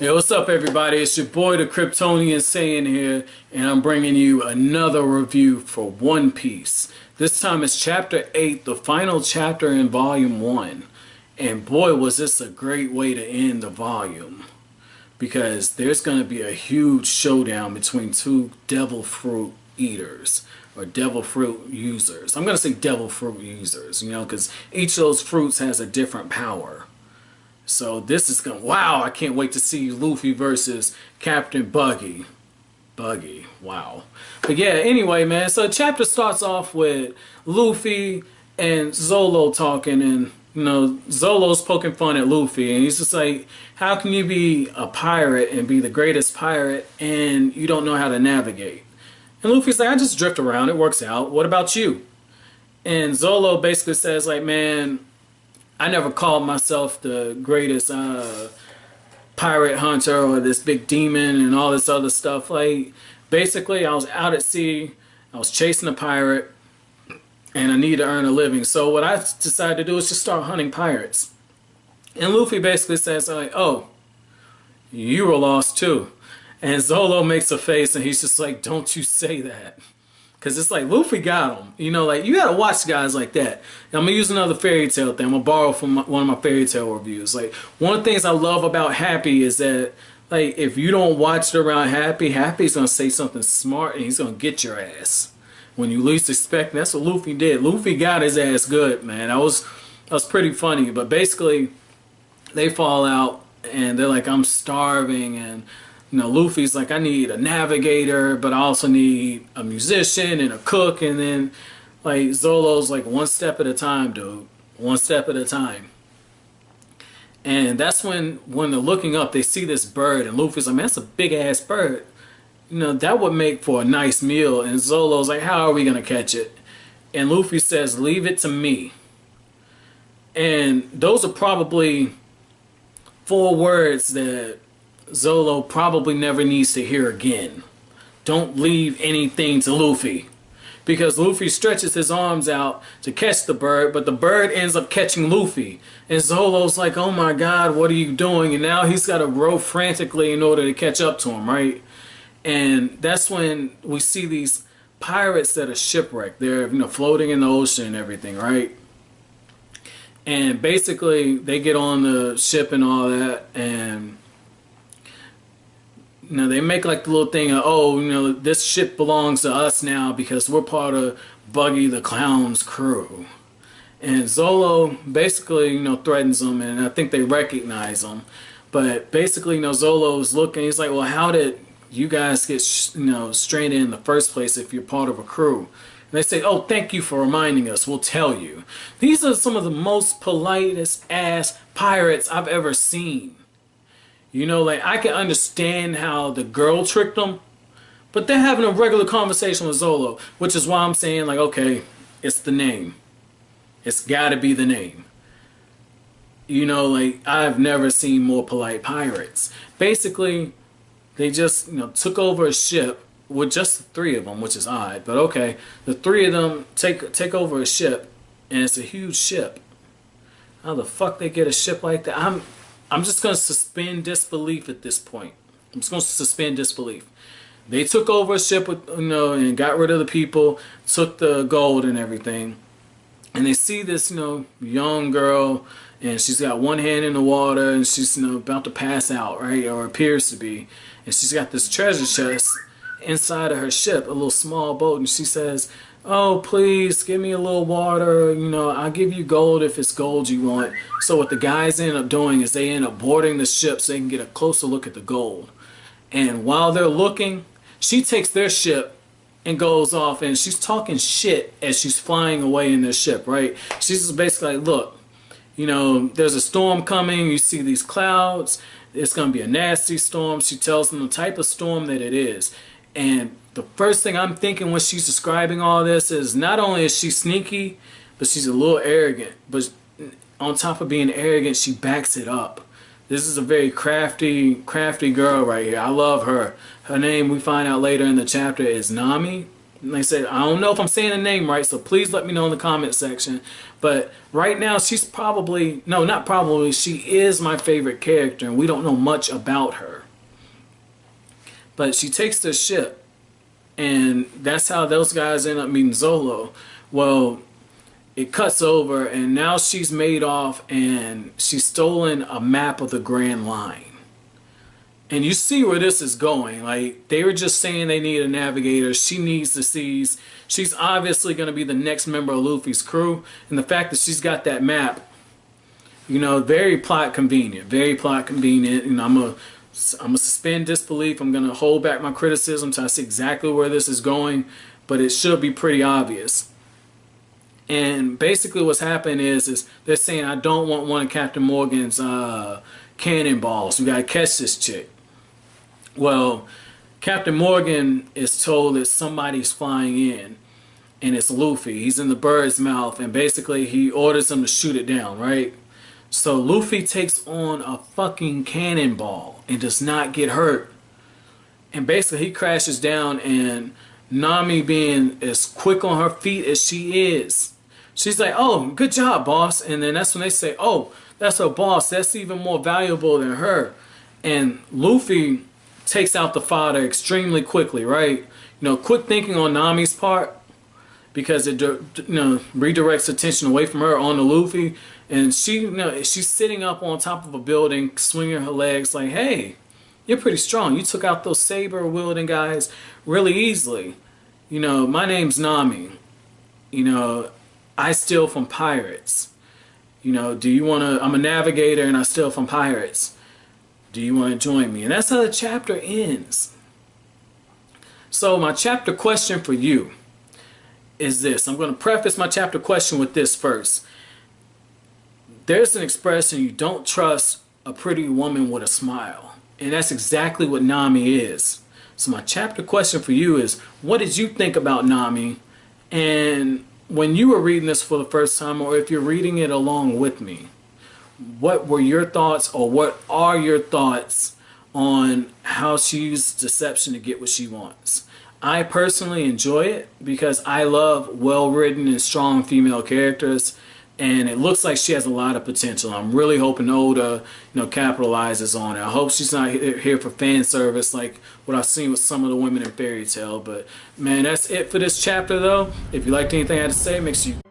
Hey, what's up, everybody? It's your boy, the Kryptonian Saiyan here, and I'm bringing you another review for One Piece. This time it's Chapter 8, the final chapter in Volume 1. And boy, was this a great way to end the volume. Because there's going to be a huge showdown between two devil fruit eaters. Or devil fruit users. I'm going to say devil fruit users, because each of those fruits has a different power. So this is going to, wow, I can't wait to see Luffy versus Captain Buggy. Buggy, wow. But yeah, anyway, man, so the chapter starts off with Luffy and Zoro talking, and, Zoro's poking fun at Luffy, and he's just like, how can you be a pirate and be the greatest pirate and you don't know how to navigate? And Luffy's like, I just drift around, it works out. What about you? And Zoro basically says, like, man, I never called myself the greatest pirate hunter or this big demon and all this other stuff. Like, basically, I was out at sea, I was chasing a pirate, and I need to earn a living. So what I decided to do is just start hunting pirates. And Luffy basically says, like, oh, you were lost too. And Zoro makes a face and he's just like, don't you say that. Because it's like, Luffy got him. Like, you gotta watch guys like that. And I'm gonna use another fairy tale thing. I'm gonna borrow from one of my fairy tale reviews. Like, one of the things I love about Happy is that, like, if you don't watch it around Happy, Happy's gonna say something smart and he's gonna get your ass when you least expect. That's what Luffy did. Luffy got his ass good, man. That was pretty funny. But basically, they fall out and they're like, I'm starving, and Luffy's like, I need a navigator, but I also need a musician and a cook. And then, like, Zoro's like, one step at a time, dude. One step at a time. And that's when they're looking up, they see this bird, and Luffy's like, man, that's a big-ass bird. That would make for a nice meal. And Zoro's like, how are we going to catch it? And Luffy says, leave it to me. And those are probably 4 words that Zoro probably never needs to hear again. Don't leave anything to Luffy. Because Luffy stretches his arms out to catch the bird, but the bird ends up catching Luffy. And Zoro's like, oh my god, what are you doing? And now he's got to row frantically in order to catch up to him, right? And that's when we see these pirates that are shipwrecked. They're floating in the ocean and everything, right? And basically they get on the ship and all that, and they make like the little thing of, oh, this ship belongs to us now because we're part of Buggy the Clown's crew. And Zoro basically, threatens them, and I think they recognize him. But basically, Zoro's looking, he's like, well, how did you guys get, stranded in the first place if you're part of a crew? And they say, oh, thank you for reminding us, we'll tell you. These are some of the most politest ass pirates I've ever seen. Like, I can understand how the girl tricked them, but they're having a regular conversation with Zoro, which is why I'm saying, like, okay, it's the name. It's gotta be the name. Like, I've never seen more polite pirates. Basically, they just, took over a ship with just the 3 of them, which is odd, but okay. The 3 of them take over a ship, and it's a huge ship. How the fuck they get a ship like that? I'm just going to suspend disbelief at this point. I'm just going to suspend disbelief. They took over a ship with, and got rid of the people, took the gold and everything. And they see this, young girl, and she's got one hand in the water, and she's, about to pass out, right? Or appears to be. And she's got this treasure chest inside of her ship, a little small boat, and she says, oh, please give me a little water, I'll give you gold if it's gold you want. So what the guys end up doing is they end up boarding the ship so they can get a closer look at the gold. And while they're looking, she takes their ship and goes off, and she's talking shit as she's flying away in their ship, right? She's just basically like, look, there's a storm coming, you see these clouds, it's going to be a nasty storm. She tells them the type of storm that it is. And the first thing I'm thinking when she's describing all this is, not only is she sneaky, but she's a little arrogant. But on top of being arrogant, she backs it up. This is a very crafty girl right here. I love her. Her name, we find out later in the chapter, is Nami. Like I said, I don't know if I'm saying the name right, so please let me know in the comment section. But right now, she's probably, no, not probably, she is my favorite character, and we don't know much about her. But she takes the ship, and that's how those guys end up meeting Zoro. Well, it cuts over, and now she's made off, and she's stolen a map of the Grand Line. And you see where this is going. Like, they were just saying they need a navigator. She needs the seas. She's obviously going to be the next member of Luffy's crew. And the fact that she's got that map, you know, very plot convenient. Very plot convenient. And I'm going to suspend disbelief. I'm going to hold back my criticism until I see exactly where this is going. But it should be pretty obvious. And basically what's happened is they're saying, I don't want one of Captain Morgan's cannonballs. We got to catch this chick. Well, Captain Morgan is told that somebody's flying in, and it's Luffy. He's in the bird's mouth, and basically he orders them to shoot it down, right? So Luffy takes on a fucking cannonball and does not get hurt. And basically he crashes down, and Nami, being as quick on her feet as she is, she's like, oh, good job, boss. And then that's when they say, oh, that's her boss. That's even more valuable than her. And Luffy takes out the fodder extremely quickly, right? You know, quick thinking on Nami's part, because it, you know, redirects attention away from her onto Luffy. And she, you know, she's sitting up on top of a building, swinging her legs like, hey, you're pretty strong. You took out those saber-wielding guys really easily. You know, my name's Nami. You know, I steal from pirates. You know, do you want to, I'm a navigator and I steal from pirates. Do you want to join me? And that's how the chapter ends. So my chapter question for you is this. I'm going to preface my chapter question with this first. There's an expression, you don't trust a pretty woman with a smile. And that's exactly what Nami is. So my chapter question for you is, what did you think about Nami? And when you were reading this for the first time, or if you're reading it along with me, what were your thoughts, or what are your thoughts on how she used deception to get what she wants? I personally enjoy it because I love well-written and strong female characters, and it looks like she has a lot of potential. I'm really hoping Oda, you know, capitalizes on it. I hope she's not here for fan service like what I've seen with some of the women in Fairy Tail. But man, that's it for this chapter though. If you liked anything I had to say, make sure you